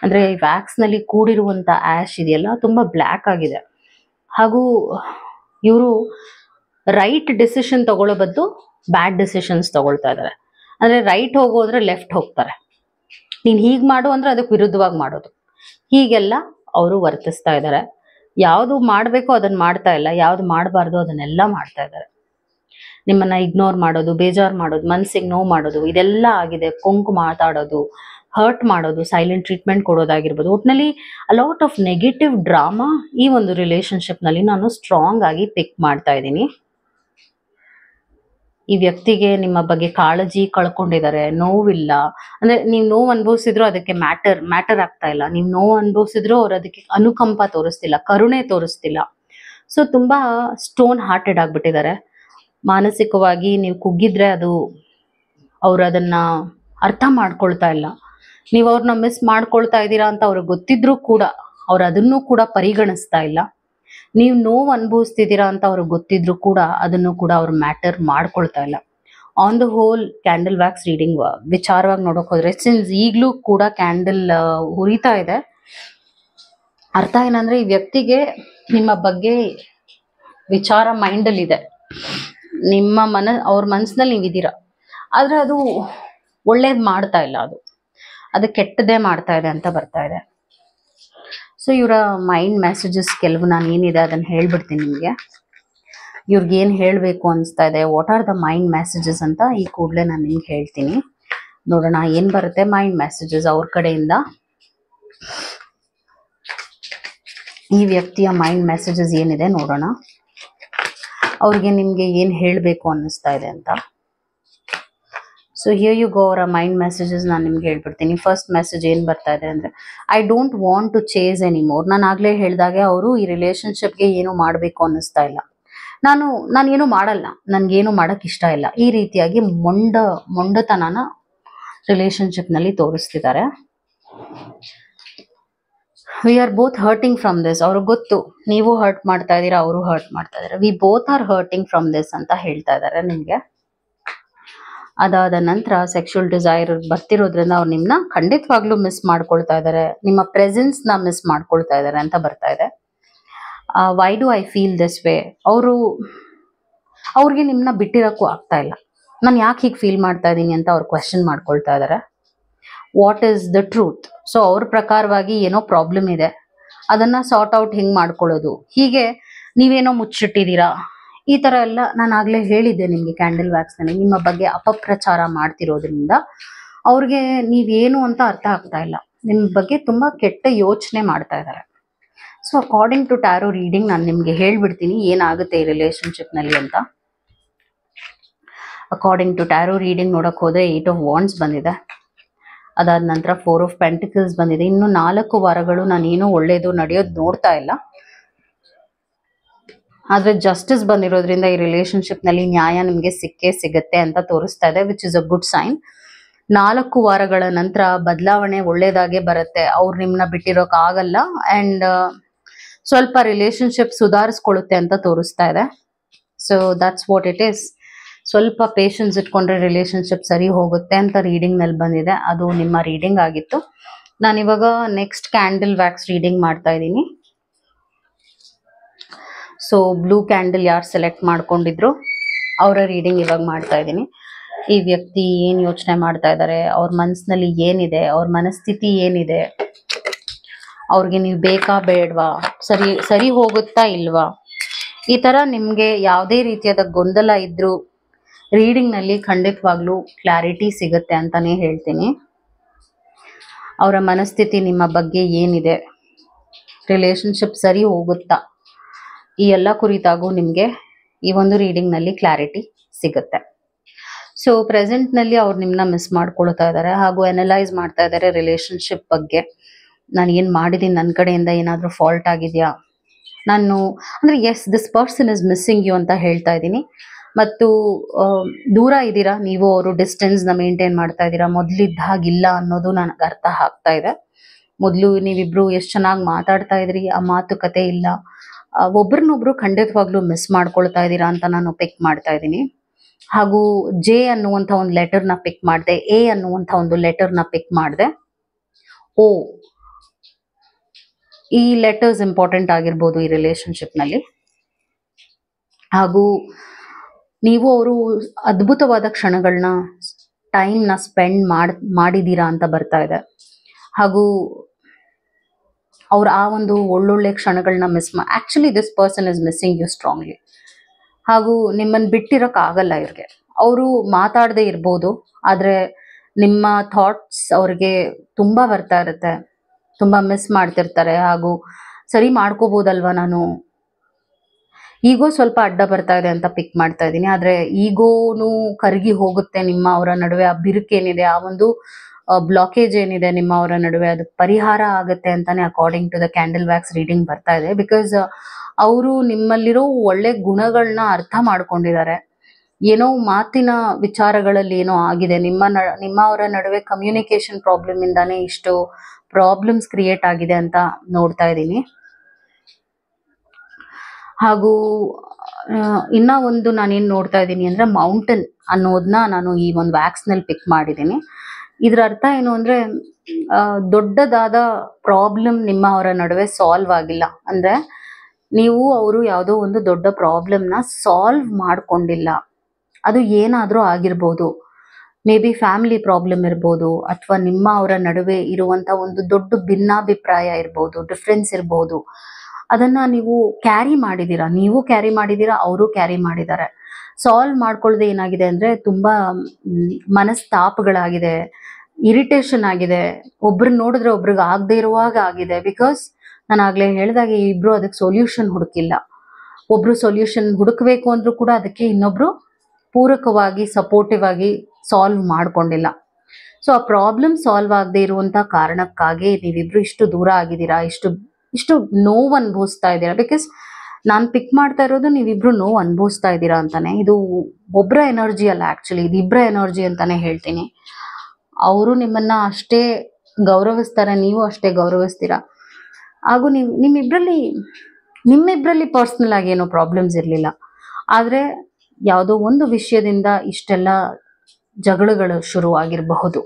ಅಂದ್ರೆ ವ್ಯಾಕ್ಸ್ ನಲ್ಲಿ ಕೂಡಿರುವಂತ ಆಶ್ ಇದೆಯಲ್ಲ ತುಂಬಾ ಬ್ಲ್ಯಾಕ್ ಆಗಿದೆ. ಹಾಗೂ ಇವರು ರೈಟ್ ಡಿಸಿಷನ್ ತಗೊಳ್ಳೋ ಬದ್ದು ಬ್ಯಾಡ್ ಡಿಸಿಷನ್ಸ್ ತಗೊಳ್ತಾ ಇದ್ದಾರೆ. ಅಂದ್ರೆ ರೈಟ್ ಹೋಗೋದ್ರೆ ಲೆಫ್ಟ್ ಹೋಗ್ತಾರೆ. ನೀನ್ ಹೀಗ್ ಮಾಡು ಅಂದ್ರೆ ಅದಕ್ಕೆ ವಿರುದ್ಧವಾಗಿ ಮಾಡೋದು. ಹೀಗೆಲ್ಲ ಅವರು ವರ್ತಿಸ್ತಾ ಇದ್ದಾರೆ. ಯಾವ್ದು ಮಾಡ್ಬೇಕೋ ಅದನ್ನ ಮಾಡ್ತಾ ಇಲ್ಲ, ಯಾವ್ದು ಮಾಡಬಾರ್ದು ಅದನ್ನೆಲ್ಲ ಮಾಡ್ತಾ ಇದ್ದಾರೆ. ನಿಮ್ಮನ್ನ ಇಗ್ನೋರ್ ಮಾಡೋದು, ಬೇಜಾರ್ ಮಾಡೋದು, ಮನ್ಸಿಗೆ ನೋವು ಮಾಡೋದು, ಇದೆಲ್ಲ ಆಗಿದೆ. ಕೊಂಕು ಮಾತಾಡೋದು, ಹರ್ಟ್ ಮಾಡೋದು, ಸೈಲೆಂಟ್ ಟ್ರೀಟ್ಮೆಂಟ್ ಕೊಡೋದಾಗಿರ್ಬೋದು. ಒಟ್ನಲ್ಲಿ ಅಲಾಟ್ ಆಫ್ ನೆಗೆಟಿವ್ ಡ್ರಾಮಾ ಈ ಒಂದು ರಿಲೇಶನ್ಶಿಪ್ ನಲ್ಲಿ ನಾನು ಸ್ಟ್ರಾಂಗ್ ಆಗಿ ಪಿಕ್ ಮಾಡ್ತಾ ಇದ್ದೀನಿ. ಈ ವ್ಯಕ್ತಿಗೆ ನಿಮ್ಮ ಬಗ್ಗೆ ಕಾಳಜಿ ಕಳ್ಕೊಂಡಿದ್ದಾರೆ, ನೋವಿಲ್ಲ. ಅಂದ್ರೆ ನೀವು ನೋವು ಅನುಭವಿಸಿದ್ರು ಅದಕ್ಕೆ ಮ್ಯಾಟರ್ ಆಗ್ತಾ ಇಲ್ಲ. ನೀವು ನೋವು ಅನುಭವಿಸಿದ್ರು ಅವ್ರು ಅದಕ್ಕೆ ಅನುಕಂಪ ತೋರಿಸ್ತಿಲ್ಲ, ಕರುಣೆ ತೋರಿಸ್ತಿಲ್ಲ. ಸೊ ತುಂಬಾ ಸ್ಟೋನ್ ಹಾರ್ಟೆಡ್ ಆಗ್ಬಿಟ್ಟಿದ್ದಾರೆ. ಮಾನಸಿಕವಾಗಿ ನೀವು ಕುಗ್ಗಿದ್ರೆ ಅವ್ರು ಅದನ್ನ ಅರ್ಥ ಮಾಡ್ಕೊಳ್ತಾ ಇಲ್ಲ. ನೀವು ಅವ್ರನ್ನ ಮಿಸ್ ಮಾಡ್ಕೊಳ್ತಾ ಇದ್ದೀರಾ ಅಂತ ಅವ್ರಿಗೆ ಗೊತ್ತಿದ್ರು ಕೂಡ ಅವ್ರು ಅದನ್ನು ಕೂಡ ಪರಿಗಣಿಸ್ತಾ ಇಲ್ಲ. ನೀವು ನೋವು ಅನುಭವಿಸ್ತಿದ್ದೀರಾ ಅಂತ ಅವ್ರಿಗೆ ಗೊತ್ತಿದ್ರು ಕೂಡ ಅದನ್ನು ಕೂಡ ಅವ್ರು ಮ್ಯಾಟರ್ ಮಾಡ್ಕೊಳ್ತಾ ಇಲ್ಲ. On the whole candle wax reading ವಿಚಾರವಾಗಿ ನೋಡಕ್ ಹೋದ್ರೆ ಸಿನ್ಸ್ ಈಗ್ಲೂ ಕೂಡ ಕ್ಯಾಂಡಲ್ ಉರಿತಾ ಇದೆ. ಅರ್ಥ ಏನಂದ್ರೆ ಈ ವ್ಯಕ್ತಿಗೆ ನಿಮ್ಮ ಬಗ್ಗೆ ವಿಚಾರ ಮೈಂಡ್ ಅಲ್ಲಿ ಇದೆ. ಅವ್ರ ಮನಸ್ಸಿನಲ್ಲಿ ನೀವಿದ್ದೀರಾ, ಆದ್ರೆ ಅದು ಒಳ್ಳೇದ್ ಮಾಡ್ತಾ ಇಲ್ಲ, ಅದು ಕೆಟ್ಟದೇ ಮಾಡ್ತಾ ಇದೆ ಅಂತ ಬರ್ತಾ ಇದೆ. ಸೊ ಇವರ ಮೈಂಡ್ ಮೆಸೇಜಸ್ ಕೆಲವು ನಾನು ಏನಿದೆ ಅದನ್ನ ಹೇಳ್ಬಿಡ್ತೀನಿ ನಿಮಗೆ. ಇವ್ರಿಗೆ ಏನ್ ಹೇಳ್ಬೇಕು ಅನಿಸ್ತಾ ಇದೆ, what are the mind messages ಅಂತ ಈ ಕೂಡಲೇ ನಾನು ನಿಮ್ಗೆ ಹೇಳ್ತೀನಿ. ನೋಡೋಣ ಏನ್ ಬರುತ್ತೆ ಮೈಂಡ್ ಮೆಸೇಜಸ್ ಅವ್ರ ಕಡೆಯಿಂದ. ಈ ವ್ಯಕ್ತಿಯ ಮೈಂಡ್ ಮೆಸೇಜಸ್ ಏನಿದೆ ನೋಡೋಣ. ಅವ್ರಿಗೆ ನಿಮ್ಗೆ ಏನ್ ಹೇಳ್ಬೇಕು ಅನ್ನಿಸ್ತಾ ಇದೆ ಅಂತ. So here you go. ಅವರ ಮೈಂಡ್ ಮೆಸೇಜಸ್ ನಾನು ನಿಮ್ಗೆ ಹೇಳ್ಬಿಡ್ತೀನಿ. ಫಸ್ಟ್ ಮೆಸೇಜ್ ಏನ್ ಬರ್ತಾ ಇದೆ ಅಂದ್ರೆ, I don't want to chase anymore. ನಾನು ಆಗ್ಲೇ ಹೇಳ್ದಾಗೆ ಅವರು ಈ ರಿಲೇಶನ್ಶಿಪ್ಗೆ ಏನು ಮಾಡಬೇಕು ಅನ್ನಿಸ್ತಾ ಇಲ್ಲ. ನಾನು ಏನು ಮಾಡಲ್ಲ, ನನ್ಗೇನು ಮಾಡಕ್ ಇಷ್ಟ ಇಲ್ಲ. ಈ ರೀತಿಯಾಗಿ ಮೊಂಡತನನ ರಿಲೇಶನ್ಶಿಪ್ ನಲ್ಲಿ ತೋರಿಸ್ತಿದ್ದಾರೆ. We are both hurting from this. ಅವ್ರಿಗೆ ಗೊತ್ತು ನೀವು ಹರ್ಟ್ ಮಾಡ್ತಾ ಇದ್ದೀರಾ, ಅವರು ಹರ್ಟ್ ಮಾಡ್ತಾ ಇದಾರೆ. We both are hurting from this ಅಂತ ಹೇಳ್ತಾ ಇದ್ದಾರೆ ನಿಮ್ಗೆ. ಅದಾದ ನಂತರ ಸೆಕ್ಷುವಲ್ ಡಿಸೈರ್ ಬರ್ತಿರೋದ್ರಿಂದ ಅವ್ರು ನಿಮ್ನ ಖಂಡಿತವಾಗ್ಲೂ ಮಿಸ್ ಮಾಡ್ಕೊಳ್ತಾ ಇದ್ದಾರೆ. ನಿಮ್ಮ ಪ್ರೆಸೆನ್ಸ್ ನ ಮಿಸ್ ಮಾಡ್ಕೊಳ್ತಾ ಇದ್ದಾರೆ ಅಂತ ಬರ್ತಾ ಇದೆ. Why do I feel this way. ಅವ್ರಿಗೆ ನಿಮ್ಮನ್ನ ಬಿಟ್ಟಿರೋಕ್ಕೂ ಆಗ್ತಾ ಇಲ್ಲ. ನಾನು ಯಾಕೆ ಹೀಗೆ ಫೀಲ್ ಮಾಡ್ತಾ ಇದ್ದೀನಿ ಅಂತ ಅವ್ರು ಕ್ವೆಶನ್ ಮಾಡ್ಕೊಳ್ತಾ ಇದ್ದಾರೆ. What is the truth? So ಅವ್ರ ಪ್ರಕಾರವಾಗಿ ಏನೋ ಪ್ರಾಬ್ಲಮ್ ಇದೆ, ಅದನ್ನ ಸಾರ್ಟ್ ಔಟ್ ಹೆಂಗ್ ಮಾಡ್ಕೊಳ್ಳೋದು, ಹೀಗೆ ನೀವೇನೋ ಮುಚ್ಚಿಟ್ಟಿದ್ದೀರಾ, ಈ ತರ ಎಲ್ಲ ನಾನು ಆಗ್ಲೇ ಹೇಳಿದ್ದೆ ನಿಮ್ಗೆ ಕ್ಯಾಂಡಲ್ ವ್ಯಾಕ್ಸ್ ನಲ್ಲಿ ನಿಮ್ಮ ಬಗ್ಗೆ ಅಪಪ್ರಚಾರ ಮಾಡ್ತಿರೋದ್ರಿಂದ ಅವ್ರಿಗೆ ನೀವೇನು ಅಂತ ಅರ್ಥ ಆಗ್ತಾ ಇಲ್ಲ, ನಿಮ್ ಬಗ್ಗೆ ತುಂಬಾ ಕೆಟ್ಟ ಯೋಚನೆ ಮಾಡ್ತಾ ಇದ್ದಾರೆ. So according to tarot reading ನಾನು ನಿಮ್ಗೆ ಹೇಳ್ಬಿಡ್ತೀನಿ ಏನಾಗುತ್ತೆ ಈ ರಿಲೇಶನ್ಶಿಪ್ ನಲ್ಲಿ ಅಂತ. ಅಕಾರ್ಡಿಂಗ್ ಟು ಟ್ಯಾರೋ ರೀಡಿಂಗ್ ನೋಡಕ್ ಹೋದ್ರೆ 8 ಆಫ್ ವಾಂಡ್ಸ್ ಬಂದಿದೆ, ಅದಾದ ನಂತರ 4 ಆಫ್ ಪೆಂಟಿಕಲ್ಸ್ ಬಂದಿದೆ. ಇನ್ನು 4 ವಾರಗಳು ನಾನೇನು ಒಳ್ಳೇದು ನಡೆಯೋದು ನೋಡ್ತಾ ಇಲ್ಲ. ಆದ್ರೆ ಜಸ್ಟಿಸ್ ಬಂದಿರೋದ್ರಿಂದ ಈ ರಿಲೇಶನ್ಶಿಪ್ ನಲ್ಲಿ ನ್ಯಾಯ ನಿಮ್ಗೆ ಸಿಕ್ಕೇ ಸಿಗತ್ತೆ ಅಂತ ತೋರಿಸ್ತಾ ಇದೆ, which is a good sign. 4 ವಾರಗಳ ನಂತರ ಬದಲಾವಣೆ ಒಳ್ಳೇದಾಗೆ ಬರುತ್ತೆ. ಅವ್ರು ನಿಮ್ನ ಬಿಟ್ಟಿರೋಕ್ ಆಗಲ್ಲ ಅಂಡ್ ಸ್ವಲ್ಪ ರಿಲೇಶನ್ಶಿಪ್ ಸುಧಾರಿಸ್ಕೊಳ್ಳುತ್ತೆ ಅಂತ ತೋರಿಸ್ತಾ ಇದೆ. So that's what it is. ಸ್ವಲ್ಪ ಪೇಷನ್ಸ್ ಇಟ್ಕೊಂಡ್ರೆ ರಿಲೇಶನ್ಶಿಪ್ ಸರಿ ಹೋಗುತ್ತೆ ಅಂತ ರೀಡಿಂಗ್ ನಲ್ಲಿ ಬಂದಿದೆ. ಅದು ನಿಮ್ಮ ರೀಡಿಂಗ್ ಆಗಿತ್ತು. ನಾನಿವಾಗ ನೆಕ್ಸ್ಟ್ ಕ್ಯಾಂಡಲ್ ವ್ಯಾಕ್ಸ್ ರೀಡಿಂಗ್ ಮಾಡ್ತಾ ಇದ್ದೀನಿ. ಸೊ ಬ್ಲೂ ಕ್ಯಾಂಡಲ್ ಯಾರು ಸೆಲೆಕ್ಟ್ ಮಾಡ್ಕೊಂಡಿದ್ರು ಅವರ ರೀಡಿಂಗ್ ಇವಾಗ ಮಾಡ್ತಾ ಇದ್ದೀನಿ. ಈ ವ್ಯಕ್ತಿ ಏನ್ ಯೋಚನೆ ಮಾಡ್ತಾ ಇದ್ದಾರೆ, ಅವ್ರ ಮನಸ್ಸಿನಲ್ಲಿ ಏನಿದೆ, ಅವ್ರ ಮನಸ್ಥಿತಿ ಏನಿದೆ, ಅವ್ರಿಗೆ ನೀವು ಬೇಕಾ ಬೇಡವಾ, ಸರಿ ಹೋಗುತ್ತಾ ಇಲ್ವಾ, ಈ ತರ ನಿಮ್ಗೆ ಯಾವುದೇ ರೀತಿಯಾದ ಗೊಂದಲ ಇದ್ರು ರೀಡಿಂಗ್ ನಲ್ಲಿ ಖಂಡಿತವಾಗ್ಲೂ ಕ್ಲಾರಿಟಿ ಸಿಗುತ್ತೆ ಅಂತಾನೆ ಹೇಳ್ತೀನಿ. ಅವರ ಮನಸ್ಥಿತಿ ನಿಮ್ಮ ಬಗ್ಗೆ ಏನಿದೆ, ರಿಲೇಶನ್ಶಿಪ್ ಸರಿ ಹೋಗುತ್ತಾ, ಈ ಎಲ್ಲ ಕುರಿತಾಗೂ ನಿಮ್ಗೆ ಈ ಒಂದು ರೀಡಿಂಗ್ ನಲ್ಲಿ ಕ್ಲಾರಿಟಿ ಸಿಗುತ್ತೆ. ಸೊ ಪ್ರೆಸೆಂಟ್ ನಲ್ಲಿ ಅವ್ರು ನಿಮ್ನ ಮಿಸ್ ಮಾಡ್ಕೊಳ್ತಾ ಇದ್ದಾರೆ ಹಾಗೂ ಅನಲೈಸ್ ಮಾಡ್ತಾ ಇದ್ದಾರೆ ರಿಲೇಶನ್ಶಿಪ್ ಬಗ್ಗೆ. ನಾನು ಏನ್ ಮಾಡಿದೀನಿ, ನನ್ನ ಕಡೆಯಿಂದ ಏನಾದ್ರೂ ಫಾಲ್ಟ್ ಆಗಿದೆಯಾ, ನಾನು ಅಂದ್ರೆ yes this person is missing you ಅಂತ ಹೇಳ್ತಾ ಇದ್ದೀನಿ. ಮತ್ತು ದೂರ ಇದ್ದೀರಾ ನೀವು, ಅವರು ಡಿಸ್ಟೆನ್ಸ್ ನ ಮೇಂಟೈನ್ ಮಾಡ್ತಾ ಇದ್ದೀರಾ, ಮೊದ್ಲಿದ್ದ ಹಾಗಿಲ್ಲ ಅನ್ನೋದು ನನಗೆ ಅರ್ಥ ಆಗ್ತಾ ಇದೆ. ಮೊದಲು ನೀವಿಬ್ರು ಎಷ್ಟು ಚೆನ್ನಾಗಿ ಮಾತಾಡ್ತಾ ಇದ್ರಿ, ಆ ಮಾತುಕತೆ ಇಲ್ಲ. ಒಬ್ರನ್ನೊಬ್ರು ಖಂಡಿತವಾಗ್ಲೂ ಮಿಸ್ ಮಾಡ್ಕೊಳ್ತಾ ಇದ್ದೀರಾ ಅಂತ ನಾನು ಪಿಕ್ ಮಾಡ್ತಾ ಇದ್ದೀನಿ. ಹಾಗೂ ಜೆ ಅನ್ನುವಂಥ ಒಂದು ಲೆಟರ್ ನ ಪಿಕ್ ಮಾಡಿದೆ, ಎ ಅನ್ನುವಂಥ ಒಂದು ಲೆಟರ್ ನ ಪಿಕ್ ಮಾಡಿದೆ, ಓ ಈ ಲೆಟರ್ಸ್ ಇಂಪಾರ್ಟೆಂಟ್ ಆಗಿರ್ಬೋದು ಈ ರಿಲೇಶನ್ಶಿಪ್ ನಲ್ಲಿ. ಹಾಗೂ ನೀವು ಅವರು ಅದ್ಭುತವಾದ ಕ್ಷಣಗಳನ್ನ ಟೈಮ್ ನ ಸ್ಪೆಂಡ್ ಮಾಡಿದೀರಾ ಅಂತ ಬರ್ತಾ ಇದೆ. ಹಾಗೂ ಅವ್ರ ಆ ಒಂದು ಒಳ್ಳೊಳ್ಳೆ ಕ್ಷಣಗಳನ್ನ actually this person is missing you strongly. ಹಾಗೂ ನಿಮ್ಮನ್ನ ಬಿಟ್ಟಿರಕ್ ಆಗಲ್ಲ ಇವ್ರಿಗೆ. ಅವರು ಮಾತಾಡದೆ ಇರ್ಬೋದು, ಆದ್ರೆ ನಿಮ್ಮ ಥಾಟ್ಸ್ ಅವ್ರಿಗೆ ತುಂಬಾ ಬರ್ತಾ ಇರುತ್ತೆ, ತುಂಬಾ ಮಿಸ್ ಮಾಡ್ತಿರ್ತಾರೆ. ಹಾಗೂ ಸರಿ ಮಾಡ್ಕೋಬಹುದಲ್ವಾ, ನಾನು ಈಗೋ ಸ್ವಲ್ಪ ಅಡ್ಡ ಬರ್ತಾ ಇದೆ ಅಂತ ಪಿಕ್ ಮಾಡ್ತಾ ಇದ್ದೀನಿ. ಆದ್ರೆ ಈಗೋನು ಕರಗಿ ಹೋಗುತ್ತೆ, ನಿಮ್ಮ ಅವರ ನಡುವೆ ಆ ಬಿರುಕೇನಿದೆ, ಆ ಒಂದು ಬ್ಲಾಕೇಜ್ ಏನಿದೆ ನಿಮ್ಮ ಅವರ ನಡುವೆ, ಅದು ಪರಿಹಾರ ಆಗುತ್ತೆ ಅಂತಾನೆ according to the candle wax reading ಬರ್ತಾ ಇದೆ. ಬಿಕಾಸ್ ಅವರು ನಿಮ್ಮಲ್ಲಿರೋ ಒಳ್ಳೆ ಗುಣಗಳನ್ನ ಅರ್ಥ ಮಾಡ್ಕೊಂಡಿದ್ದಾರೆ. ಏನೋ ಮಾತಿನ ವಿಚಾರಗಳಲ್ಲಿ ಏನೋ ಆಗಿದೆ, ನಿಮ್ಮ ಅವರ ನಡುವೆ ಕಮ್ಯುನಿಕೇಶನ್ ಪ್ರಾಬ್ಲಮ್ ಇಂದಾನೆ ಇಷ್ಟು ಪ್ರಾಬ್ಲಮ್ಸ್ ಕ್ರಿಯೇಟ್ ಆಗಿದೆ ಅಂತ ನೋಡ್ತಾ ಇದ್ದೀನಿ. ಹಾಗೂ ಇನ್ನ ಒಂದು ನಾನೇನ್ ನೋಡ್ತಾ ಇದ್ದೀನಿ ಅಂದ್ರೆ ಮೌಂಟೇನ್ ಅನ್ನೋದನ್ನ ನಾನು ಈ ಒಂದು ವ್ಯಾಕ್ಸ್ ನಲ್ಲಿ ಪಿಕ್ ಮಾಡಿದ್ದೀನಿ. ಇದ್ರ ಅರ್ಥ ಏನು ಅಂದ್ರೆ ದೊಡ್ಡದಾದ ಪ್ರಾಬ್ಲಮ್ ನಿಮ್ಮ ಅವರ ನಡುವೆ ಸಾಲ್ವ್ ಆಗಿಲ್ಲ ಅಂದ್ರೆ, ನೀವು ಅವರು ಯಾವುದೋ ಒಂದು ದೊಡ್ಡ ಪ್ರಾಬ್ಲಮ್ ನ ಸಾಲ್ವ್ ಮಾಡ್ಕೊಂಡಿಲ್ಲ. ಅದು ಏನಾದ್ರೂ ಆಗಿರ್ಬೋದು, ಮೇ ಬಿ ಫ್ಯಾಮಿಲಿ ಪ್ರಾಬ್ಲಮ್ ಇರ್ಬೋದು, ಅಥವಾ ನಿಮ್ಮ ಅವರ ನಡುವೆ ಇರುವಂತ ಒಂದು ದೊಡ್ಡ ಭಿನ್ನಾಭಿಪ್ರಾಯ ಇರ್ಬೋದು, ಡಿಫ್ರೆನ್ಸ್ ಇರ್ಬೋದು. ಅದನ್ನ ನೀವು ಕ್ಯಾರಿ ಮಾಡಿದೀರಾ, ನೀವು ಕ್ಯಾರಿ ಮಾಡಿದೀರಾ, ಅವರು ಕ್ಯಾರಿ ಮಾಡಿದ್ದಾರೆ. ಸಾಲ್ವ್ ಮಾಡ್ಕೊಳ್ಳದೆ ಏನಾಗಿದೆ ಅಂದ್ರೆ ತುಂಬಾ ಮನಸ್ತಾಪಗಳಾಗಿದೆ, ಇರಿಟೇಷನ್ ಆಗಿದೆ, ಒಬ್ರನ್ನ ನೋಡಿದ್ರೆ ಒಬ್ರಿಗೆ ಆಗದೆ ಇರುವಾಗ ಆಗಿದೆ. ಬಿಕಾಸ್ ನಾನು ಆಗ್ಲೇ ಹೇಳಿದಾಗೆ ಇಬ್ರು ಅದಕ್ಕೆ ಸೊಲ್ಯೂಷನ್ ಹುಡುಕಿಲ್ಲ. ಒಬ್ರು ಸೊಲ್ಯೂಷನ್ ಹುಡುಕ್ಬೇಕು ಅಂದ್ರೂ ಕೂಡ ಅದಕ್ಕೆ ಇನ್ನೊಬ್ರು ಪೂರಕವಾಗಿ ಸಪೋರ್ಟಿವ್ ಆಗಿ ಸಾಲ್ವ್ ಮಾಡ್ಕೊಂಡಿಲ್ಲ. ಸೊ ಆ ಪ್ರಾಬ್ಲಮ್ ಸಾಲ್ವ್ ಆಗದೆ ಇರುವಂತ ಕಾರಣಕ್ಕಾಗಿ ನೀವಿಬ್ರು ಇಷ್ಟು ದೂರ ಆಗಿದ್ದೀರಾ, ಇಷ್ಟು ನೋವು ಅನುಭವಿಸ್ತಾ ಇದ್ದೀರಾ. ಬಿಕಾಸ್ ನಾನು ಪಿಕ್ ಮಾಡ್ತಾ ಇರೋದು ನೀವಿಬ್ರು ನೋವು ಅನುಭವಿಸ್ತಾ ಇದ್ದೀರಾ ಅಂತಾನೆ. ಇದು ಒಬ್ರ ಎನರ್ಜಿ ಅಲ್ಲ, ಆಕ್ಚುಲಿ ಇದು ಇಬ್ರ ಎನರ್ಜಿ ಅಂತಾನೆ ಹೇಳ್ತೀನಿ. ಅವರು ನಿಮ್ಮನ್ನ ಅಷ್ಟೇ ಗೌರವಿಸ್ತಾರೆ, ನೀವು ಅಷ್ಟೇ ಗೌರವಿಸ್ತೀರಾ. ಹಾಗೂ ನಿಮ್ಮಿಬ್ರಲ್ಲಿ ಪರ್ಸನಲ್ ಆಗಿ ಏನೋ ಪ್ರಾಬ್ಲಮ್ಸ್ ಇರಲಿಲ್ಲ, ಆದ್ರೆ ಯಾವುದೋ ಒಂದು ವಿಷಯದಿಂದ ಇಷ್ಟೆಲ್ಲ ಜಗಳಗಳು ಶುರು ಆಗಿರಬಹುದು.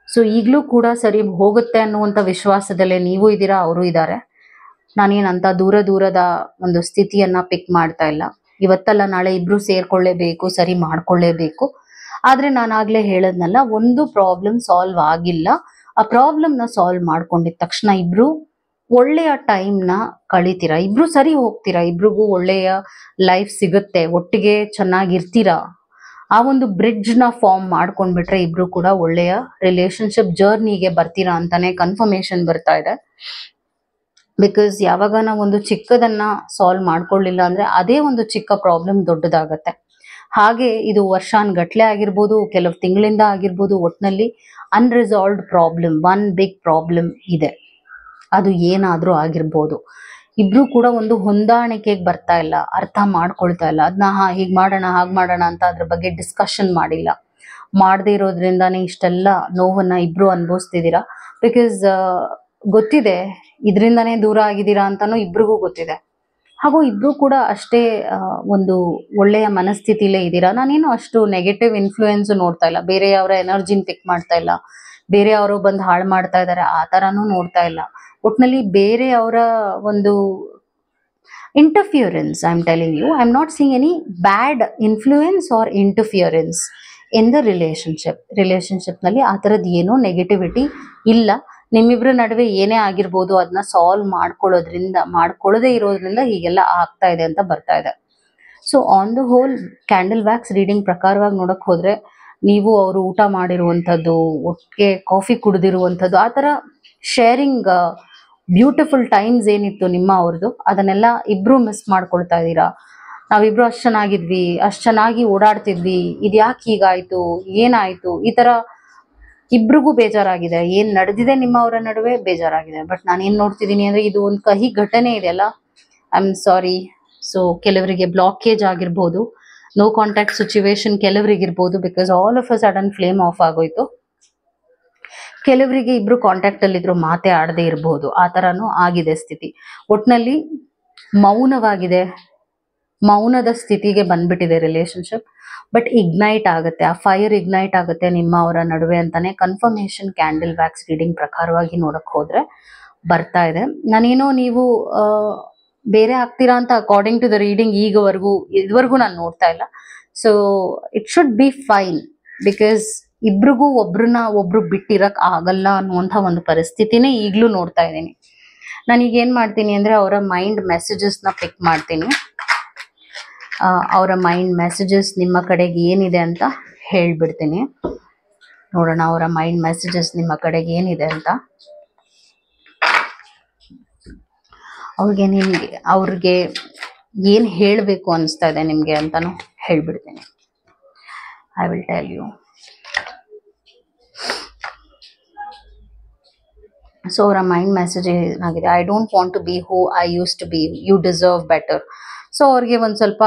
ಸೊ ಈಗಲೂ ಕೂಡ ಸರಿ ಹೋಗುತ್ತೆ ಅನ್ನುವಂಥ ವಿಶ್ವಾಸದಲ್ಲೇ ನೀವು ಇದ್ದೀರಾ, ಅವರು ಇದ್ದಾರೆ. ನಾನೇನಂತ ದೂರದ ಒಂದು ಸ್ಥಿತಿಯನ್ನ ಪಿಕ್ ಮಾಡ್ತಾ ಇಲ್ಲ. ಇವತ್ತಲ್ಲ ನಾಳೆ ಇಬ್ರು ಸೇರ್ಕೊಳ್ಳೇಬೇಕು, ಸರಿ ಮಾಡ್ಕೊಳ್ಳೇಬೇಕು. ಆದ್ರೆ ನಾನಾಗ್ಲೇ ಹೇಳದ್ನಲ್ಲ, ಒಂದು ಪ್ರಾಬ್ಲಮ್ ಸಾಲ್ವ್ ಆಗಿಲ್ಲ, ಆ ಪ್ರಾಬ್ಲಮ್ ನ ಸಾಲ್ವ್ ಮಾಡ್ಕೊಂಡಿದ ತಕ್ಷಣ ಇಬ್ರು ಒಳ್ಳೆಯ ಟೈಮ್ ನ ಕಳಿತೀರಾ, ಇಬ್ರು ಸರಿ ಹೋಗ್ತೀರಾ, ಇಬ್ರಿಗೂ ಒಳ್ಳೆಯ ಲೈಫ್ ಸಿಗುತ್ತೆ, ಒಟ್ಟಿಗೆ ಚೆನ್ನಾಗಿರ್ತೀರಾ. ಆ ಒಂದು ಬ್ರಿಡ್ಜ್ ನ ಫಾರ್ಮ್ ಮಾಡ್ಕೊಂಡ್ಬಿಟ್ರೆ ಇಬ್ರು ಕೂಡ ಒಳ್ಳೆಯ ರಿಲೇಶನ್ಶಿಪ್ ಜರ್ನಿಗೆ ಬರ್ತೀರಾ ಅಂತಾನೆ ಕನ್ಫರ್ಮೇಶನ್ ಬರ್ತಾ ಇದೆ. ಬಿಕಾಸ್ ಯಾವಾಗ ನಾವು ಒಂದು ಚಿಕ್ಕದನ್ನ ಸಾಲ್ವ್ ಮಾಡ್ಕೊಳ್ಳಿಲ್ಲ ಅಂದ್ರೆ ಅದೇ ಒಂದು ಚಿಕ್ಕ ಪ್ರಾಬ್ಲಮ್ ದೊಡ್ಡದಾಗತ್ತೆ. ಹಾಗೆ ಇದು ವರ್ಷಾನ್ಗಟ್ಲೆ ಆಗಿರ್ಬೋದು, ಕೆಲವು ತಿಂಗಳಿಂದ ಆಗಿರ್ಬೋದು, ಒಟ್ನಲ್ಲಿ ಅನ್ರಿಸಾಲ್ವ್ಡ್ ಪ್ರಾಬ್ಲಮ್, ಒನ್ ಬಿಗ್ ಪ್ರಾಬ್ಲಮ್ ಇದೆ. ಅದು ಏನಾದ್ರೂ ಆಗಿರ್ಬೋದು. ಇಬ್ರು ಕೂಡ ಒಂದು ಹೊಂದಾಣಿಕೆಗೆ ಬರ್ತಾ ಇಲ್ಲ, ಅರ್ಥ ಮಾಡ್ಕೊಳ್ತಾ ಇಲ್ಲ. ಅದನ್ನ ಹೀಗ್ ಮಾಡೋಣ ಹಾಗ್ ಮಾಡೋಣ ಅಂತ ಅದ್ರ ಬಗ್ಗೆ ಡಿಸ್ಕಷನ್ ಮಾಡಿಲ್ಲ. ಮಾಡದೇ ಇರೋದ್ರಿಂದಾನೇ ಇಷ್ಟೆಲ್ಲ ನೋವನ್ನ ಇಬ್ರು ಅನುಭವಿಸ್ತಿದ್ದೀರಾ. ಬಿಕಾಸ್ ಗೊತ್ತಿದೆ ಇದರಿಂದಾನೇ ದೂರ ಆಗಿದ್ದೀರಾ ಅಂತಾನು ಇಬ್ರಿಗೂ ಗೊತ್ತಿದೆ. ಹಾಗೂ ಇಬ್ರು ಕೂಡ ಅಷ್ಟೇ ಒಂದು ಒಳ್ಳೆಯ ಮನಸ್ಥಿತಿಲೇ ಇದ್ದೀರಾ. ನಾನೇನು ಅಷ್ಟು ನೆಗೆಟಿವ್ ಇನ್ಫ್ಲೂಯೆನ್ಸ್ ನೋಡ್ತಾ ಇಲ್ಲ, ಬೇರೆಯವರ ಎನರ್ಜಿನ ಪಿಕ್ ಮಾಡ್ತಾ ಇಲ್ಲ, ಬೇರೆಯವರು ಬಂದು ಹಾಳು ಮಾಡ್ತಾ ಇದ್ದಾರೆ ಆ ತರಾನು ನೋಡ್ತಾ ಇಲ್ಲ. ಒಟ್ನಲ್ಲಿ ಬೇರೆಯವರ ಒಂದು interference, I'm telling you, I'm not seeing any bad influence or interference in the relationship ನಲ್ಲಿ ಆ ತರದ್ ಏನೋ ನೆಗೆಟಿವಿಟಿ ಇಲ್ಲ. ನಿಮ್ಮಿಬ್ರ ನಡುವೆ ಏನೇ ಆಗಿರ್ಬೋದು ಅದನ್ನ ಸಾಲ್ವ್ ಮಾಡ್ಕೊಳ್ಳೋದೇ ಇರೋದ್ರಿಂದ ಹೀಗೆಲ್ಲ ಆಗ್ತಾ ಇದೆ ಅಂತ ಬರ್ತಾ ಇದೆ. So on the whole candle wax reading ಪ್ರಕಾರವಾಗಿ ನೋಡಕ್ ಹೋದ್ರೆ ನೀವು ಅವರು ಊಟ ಮಾಡಿರುವಂಥದ್ದು, ಒಟ್ಟಿಗೆ ಕಾಫಿ ಕುಡಿದಿರುವಂಥದ್ದು, ಆ ತರ ಶೇರಿಂಗ್ ಬ್ಯೂಟಿಫುಲ್ ಟೈಮ್ಸ್ ಏನಿತ್ತು ನಿಮ್ಮ ಅವ್ರದ್ದು, ಅದನ್ನೆಲ್ಲ ಇಬ್ರು ಮಿಸ್ ಮಾಡ್ಕೊಳ್ತಾ ಇದ್ದೀರಾ. ನಾವಿಬ್ರು ಅಷ್ಟ್ ಚೆನ್ನಾಗಿದ್ವಿ, ಅಷ್ಟ್ ಚೆನ್ನಾಗಿ ಓಡಾಡ್ತಿದ್ವಿ, ಇದ್ಯಾಕೆ ಹೀಗಾಯ್ತು, ಏನಾಯ್ತು, ಈ ತರ ಇಬ್ರಿಗೂ ಬೇಜಾರಾಗಿದೆ. ಏನ್ ನಡೆದಿದೆ ನಿಮ್ಮ ಅವರ ನಡುವೆ ಬೇಜಾರಾಗಿದೆ. ಬಟ್ ನಾನೇನ್ ನೋಡ್ತಿದ್ದೀನಿ ಅಂದ್ರೆ ಇದು ಒಂದು ಕಹಿ ಘಟನೆ ಇದೆಯಲ್ಲ, ಐ ಆಮ್ ಸಾರಿ. ಸೊ ಕೆಲವರಿಗೆ ಬ್ಲಾಕೇಜ್ ಆಗಿರ್ಬೋದು, ನೋ ಕಾಂಟ್ಯಾಕ್ಟ್ ಸಿಚುವೇಶನ್ ಕೆಲವರಿಗಿರ್ಬೋದು, because all of a sudden flame off ಆಗೋಯ್ತು. ಕೆಲವರಿಗೆ ಇಬ್ರು ಕಾಂಟ್ಯಾಕ್ಟ್ ಅಲ್ಲಿ ಇದ್ರು ಮಾತೆ ಆಡದೆ ಇರಬಹುದು, ಆ ತರಾನು ಆಗಿದೆ ಸ್ಥಿತಿ. ಒಟ್ನಲ್ಲಿ ಮೌನವಾಗಿದೆ, ಮೌನದ ಸ್ಥಿತಿಗೆ ಬಂದ್ಬಿಟ್ಟಿದೆ ರಿಲೇಶನ್ಶಿಪ್. ಬಟ್ ಇಗ್ನೈಟ್ ಆಗುತ್ತೆ, ಆ ಫೈರ್ ಇಗ್ನೈಟ್ ಆಗುತ್ತೆ ನಿಮ್ಮ ಅವರ ನಡುವೆ ಅಂತಾನೆ ಕನ್ಫರ್ಮೇಶನ್ ಕ್ಯಾಂಡಲ್ ವ್ಯಾಕ್ಸ್ ರೀಡಿಂಗ್ ಪ್ರಕಾರವಾಗಿ ನೋಡಕ್ ಹೋದ್ರೆ ಬರ್ತಾ ಇದೆ. ನಾನೇನೋ ನೀವು ಬೇರೆ ಆಗ್ತೀರಾ ಅಂತ ಅಕಾರ್ಡಿಂಗ್ ಟು ದ ರೀಡಿಂಗ್ ಇದುವರೆಗೂ ನಾನು ನೋಡ್ತಾ ಇಲ್ಲ. So it should be fine, because ಇಬ್ರಿಗೂ ಒಬ್ರು ಬಿಟ್ಟಿರಕ್ ಆಗಲ್ಲ ಅನ್ನುವಂಥ ಒಂದು ಪರಿಸ್ಥಿತಿನೇ ಈಗಲೂ ನೋಡ್ತಾ ಇದ್ದೀನಿ. ನಾನೀಗ ಏನ್ ಮಾಡ್ತೀನಿ ಅಂದ್ರೆ ಅವರ ಮೈಂಡ್ ಮೆಸೇಜಸ್ ನ ಪಿಕ್ ಮಾಡ್ತೀನಿ. ಅವರ ಮೈಂಡ್ ಮೆಸೇಜಸ್ ನಿಮ್ಮ ಕಡೆಗೆ ಏನಿದೆ ಅಂತ ಹೇಳ್ಬಿಡ್ತೀನಿ. ನೋಡೋಣ ಅವರ ಮೈಂಡ್ ಮೆಸೇಜಸ್ ನಿಮ್ಮ ಕಡೆಗೆ ಏನಿದೆ ಅಂತ. ಅವ್ರಿಗೆ ಏನ್ ಹೇಳ್ಬೇಕು ಅನಿಸ್ತಾ ಇದೆ ನಿಮ್ಗೆ ಅಂತಾನು ಹೇಳ್ಬಿಡ್ತೀನಿ. I will tell you. So ಅವರ ಮೈಂಡ್ ಮೆಸೇಜ್ ಏನಾಗಿದೆ, I don't want to be who I use to be, you deserve better. So ಅವ್ರಿಗೆ ಒಂದ್ ಸ್ವಲ್ಪ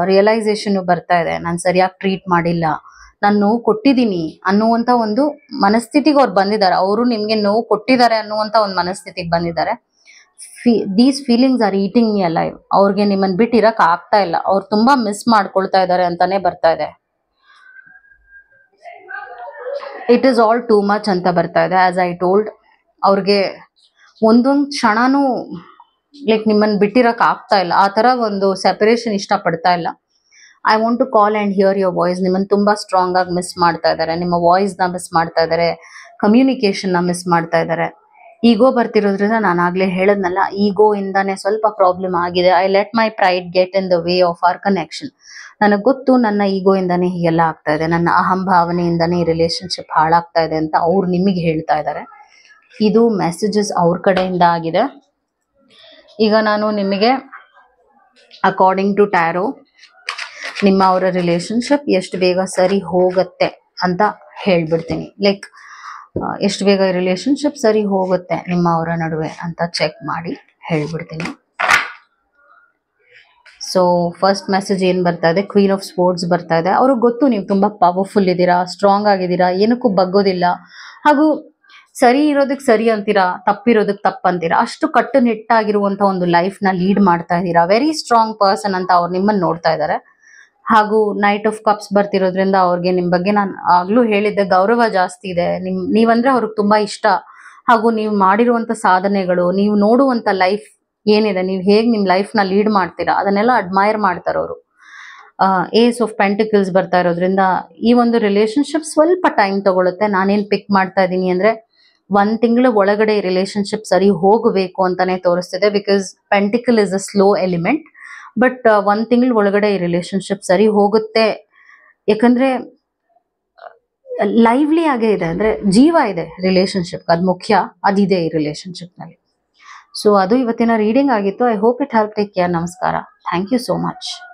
ರಿಯಲೈಸೇಷನ್ ಬರ್ತಾ ಇದೆ, ನಾನು ಸರಿಯಾಗಿ ಟ್ರೀಟ್ ಮಾಡಿಲ್ಲ, ನಾನು ನೋವು ಕೊಟ್ಟಿದ್ದೀನಿ ಅನ್ನುವಂತ ಒಂದು ಮನಸ್ಥಿತಿಗೆ ಅವ್ರು ಬಂದಿದ್ದಾರೆ. ಅವರು ನಿಮ್ಗೆ ನೋವು ಕೊಟ್ಟಿದ್ದಾರೆ ಅನ್ನುವಂತ ಒಂದು ಮನಸ್ಥಿತಿಗೆ ಬಂದಿದ್ದಾರೆ. These feelings are eating me alive. ಅವ್ರಿಗೆ ನಿಮ್ಮನ್ನ ಬಿಟ್ಟಿರಕ್ ಆಗ್ತಾ ಇಲ್ಲ, ಅವ್ರು ತುಂಬಾ ಮಿಸ್ ಮಾಡ್ಕೊಳ್ತಾ ಇದ್ದಾರೆ ಅಂತಾನೆ ಬರ್ತಾ ಇದೆ. It is all too much ಅಂತ ಬರ್ತಾ ಇದೆ. ಆಸ್ ಐ ಟೋಲ್ಡ್, ಅವ್ರಿಗೆ ಒಂದೊಂದು ಕ್ಷಣನೂ ಲೈಕ್ ನಿಮ್ಮನ್ನ ಬಿಟ್ಟಿರಕ್ ಆಗ್ತಾ ಇಲ್ಲ, ಆ ತರ ಒಂದು ಸೆಪರೇಷನ್ ಇಷ್ಟ ಪಡ್ತಾ ಇಲ್ಲ. I want to call and hear your voice. ನಿಮ್ಮನ್ನ ತುಂಬಾ ಸ್ಟ್ರಾಂಗ್ ಆಗಿ ಮಿಸ್ ಮಾಡ್ತಾ ಇದ್ದಾರೆ, ನಿಮ್ಮ ವಾಯ್ಸ್ ನ ಮಿಸ್ ಮಾಡ್ತಾ ಇದ್ದಾರೆ, ಕಮ್ಯುನಿಕೇಶನ್ ನ ಮಿಸ್ ಮಾಡ್ತಾ ಇದ್ದಾರೆ. ಈಗೋ ಬರ್ತಿರೋದ್ರಿಂದ ನಾನು ಆಗ್ಲೇ ಹೇಳದ್ನಲ್ಲ, ಈಗೋ ಇಂದಾನೆ ಸ್ವಲ್ಪ ಪ್ರಾಬ್ಲಮ್ ಆಗಿದೆ. I let my pride get in the way of our connection. ನನಗೆ ಗೊತ್ತು ನನ್ನ ಈಗೋ ಇಂದಾನೆ ಹೀಗೆಲ್ಲ ಆಗ್ತಾ ಇದೆ, ನನ್ನ ಅಹಂಭಾವನೆಯಿಂದಾನೇ ಈ ರಿಲೇಶನ್ಶಿಪ್ ಹಾಳಾಗ್ತಾ ಇದೆ ಅಂತ ಅವ್ರು ನಿಮಗೆ ಹೇಳ್ತಾ ಇದ್ದಾರೆ. ಇದು ಮೆಸೇಜಸ್ ಅವ್ರ ಕಡೆಯಿಂದ ಆಗಿದೆ. ಈಗ ನಾನು ನಿಮಗೆ ಅಕಾರ್ಡಿಂಗ್ ಟು ಟ್ಯಾರೋ ನಿಮ್ಮ ಅವರ ರಿಲೇಶನ್ಶಿಪ್ ಎಷ್ಟು ಬೇಗ ಸರಿ ಹೋಗುತ್ತೆ ಅಂತ ಹೇಳ್ಬಿಡ್ತೀನಿ. ಲೈಕ್ ಎಷ್ಟು ಬೇಗ ರಿಲೇಶನ್ಶಿಪ್ ಸರಿ ಹೋಗುತ್ತೆ ನಿಮ್ಮ ಅವರ ನಡುವೆ ಅಂತ ಚೆಕ್ ಮಾಡಿ ಹೇಳ್ಬಿಡ್ತೀನಿ. ಸೊ ಫಸ್ಟ್ ಮೆಸೇಜ್ ಏನ್ ಬರ್ತಾ ಇದೆ, ಕ್ವೀನ್ ಆಫ್ ಸ್ಪೋರ್ಟ್ಸ್ ಬರ್ತಾ ಇದೆ. ಅವ್ರಿಗೆ ಗೊತ್ತು ನೀವು ತುಂಬಾ ಪವರ್ಫುಲ್ ಇದ್ದೀರಾ, ಸ್ಟ್ರಾಂಗ್ ಆಗಿದ್ದೀರಾ, ಏನಕ್ಕೂ ಬಗ್ಗೋದಿಲ್ಲ, ಹಾಗೂ ಸರಿ ಇರೋದಕ್ಕೆ ಸರಿ ಅಂತೀರಾ, ತಪ್ಪಿರೋದಕ್ಕೆ ತಪ್ಪಂತೀರಾ. ಅಷ್ಟು ಕಟ್ಟುನಿಟ್ಟಾಗಿರುವಂತ ಒಂದು ಲೈಫ್ ನ ಲೀಡ್ ಮಾಡ್ತಾ ಇದ್ದೀರಾ. ವೆರಿ ಸ್ಟ್ರಾಂಗ್ ಪರ್ಸನ್ ಅಂತ ಅವ್ರು ನಿಮ್ಮನ್ನ ನೋಡ್ತಾ ಇದ್ದಾರೆ. ಹಾಗೂ ನೈಟ್ ಆಫ್ ಕಪ್ಸ್ ಬರ್ತಿರೋದ್ರಿಂದ ಅವ್ರಿಗೆ ನಿಮ್ ಬಗ್ಗೆ ನಾನು ಆಗ್ಲೂ ಹೇಳಿದ್ದೆ, ಗೌರವ ಜಾಸ್ತಿ ಇದೆ. ನೀವಂದ್ರೆ ಅವ್ರಿಗೆ ತುಂಬಾ ಇಷ್ಟ. ಹಾಗೂ ನೀವು ಮಾಡಿರುವಂತ ಸಾಧನೆಗಳು, ನೀವು ನೋಡುವಂತ ಲೈಫ್ ಏನಿದೆ, ನೀವು ಹೇಗೆ ನಿಮ್ಮ ಲೈಫ್ನ ಲೀಡ್ ಮಾಡ್ತೀರಾ ಅದನ್ನೆಲ್ಲ ಅಡ್ಮೈರ್ ಮಾಡ್ತಾರೆ ಅವರು. ಏಸ್ ಆಫ್ ಪೆಂಟಿಕಲ್ಸ್ ಬರ್ತಾ ಇರೋದ್ರಿಂದ ಈ ಒಂದು ರಿಲೇಶನ್ಶಿಪ್ ಸ್ವಲ್ಪ ಟೈಮ್ ತಗೊಳುತ್ತೆ. ನಾನೇನ್ ಪಿಕ್ ಮಾಡ್ತಾ ಇದ್ದೀನಿ ಅಂದ್ರೆ 1 ತಿಂಗಳ ಒಳಗಡೆ ಈ ರಿಲೇಶನ್ಶಿಪ್ ಸರಿ ಹೋಗಬೇಕು ಅಂತಾನೆ ತೋರಿಸ್ತಿದೆ. Because pentacle is a slow element. But 1 ತಿಂಗಳ ಒಳಗಡೆ ಈ ರಿಲೇಶನ್ಶಿಪ್ ಸರಿ ಹೋಗುತ್ತೆ. ಯಾಕಂದ್ರೆ ಲೈವ್ಲಿ ಆಗೇ ಇದೆ, ಅಂದ್ರೆ ಜೀವ ಇದೆ ರಿಲೇಶನ್ಶಿಪ್, ಅದು ಮುಖ್ಯ, ಅದಿದೆ ಈ ರಿಲೇಶನ್ಶಿಪ್ ನಲ್ಲಿ. ಸೊ ಅದು ಇವತ್ತಿನ ರೀಡಿಂಗ್ ಆಗಿತ್ತು. I hope it help. Take care. ನಮಸ್ಕಾರ. Thank you so much.